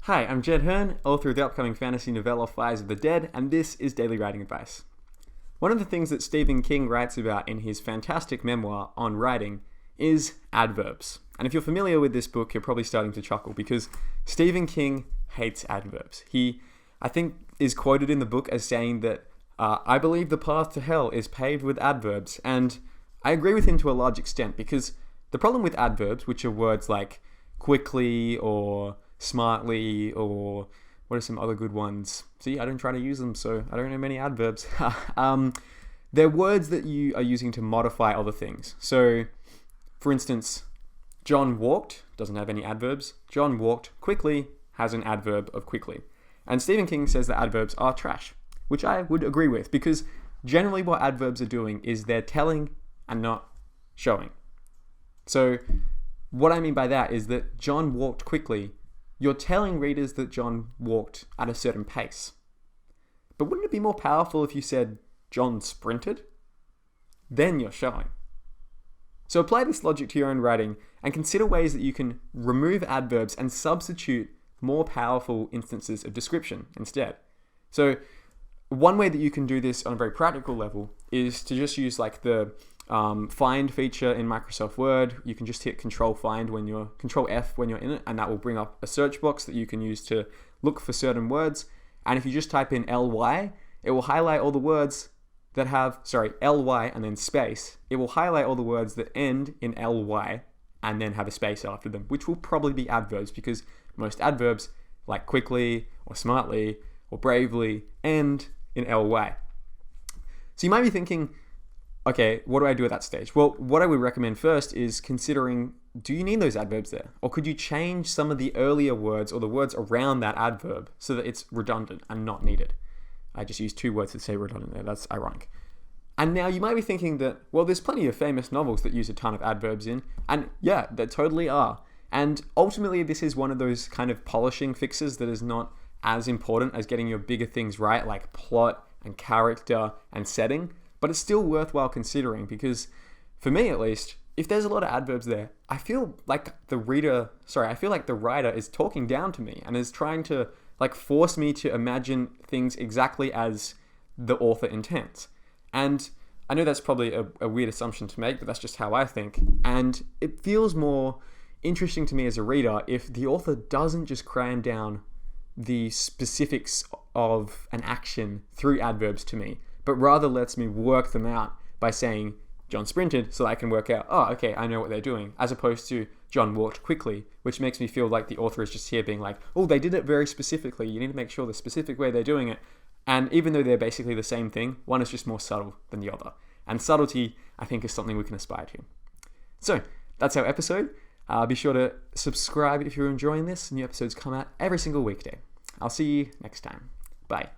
Hi, I'm Jed Herne, author of the upcoming fantasy novella Fires of the Dead, and this is Daily Writing Advice. One of the things that Stephen King writes about in his fantastic memoir on writing is adverbs. And if you're familiar with this book, you're probably starting to chuckle because Stephen King hates adverbs. He, I think, is quoted in the book as saying that, I believe the path to hell is paved with adverbs, and I agree with him to a large extent because the problem with adverbs, which are words like quickly or smartly, or what are some other good ones? See, I don't try to use them, so I don't know many adverbs. They're words that you are using to modify other things. So, for instance, John walked doesn't have any adverbs. John walked quickly has an adverb of quickly. And Stephen King says that adverbs are trash, which I would agree with, because generally what adverbs are doing is they're telling and not showing. So, what I mean by that is that John walked quickly. You're telling readers that John walked at a certain pace. But wouldn't it be more powerful if you said John sprinted? Then you're showing. So apply this logic to your own writing and consider ways that you can remove adverbs and substitute more powerful instances of description instead. So one way that you can do this on a very practical level is to just use like the find feature in Microsoft Word. You can just hit Control F when you're in it, and that will bring up a search box that you can use to look for certain words. And if you just type in ly, it will highlight all the words that have, ly and then space. It will highlight all the words that end in ly and then have a space after them, which will probably be adverbs because most adverbs, like quickly or smartly or bravely, end in ly. So you might be thinking, okay, what do I do at that stage? Well, what I would recommend first is considering, do you need those adverbs there? Or could you change some of the earlier words or the words around that adverb so that it's redundant and not needed? I just used two words to say redundant there. That's ironic. And now you might be thinking that, well, there's plenty of famous novels that use a ton of adverbs in. And yeah, there totally are. And ultimately, this is one of those kind of polishing fixes that is not as important as getting your bigger things right, like plot and character and setting. But it's still worthwhile considering because, for me at least, if there's a lot of adverbs there, I feel like the writer is talking down to me and is trying to force me to imagine things exactly as the author intends. And I know that's probably a weird assumption to make, but that's just how I think. And it feels more interesting to me as a reader if the author doesn't just cram down the specifics of an action through adverbs to me, but rather lets me work them out by saying John sprinted so that I can work out, oh, okay, I know what they're doing, as opposed to John walked quickly, which makes me feel like the author is just here being like, oh, they did it very specifically. You need to make sure the specific way they're doing it. And even though they're basically the same thing, one is just more subtle than the other. And subtlety, I think, is something we can aspire to. So that's our episode. Be sure to subscribe if you're enjoying this. New episodes come out every single weekday. I'll see you next time. Bye.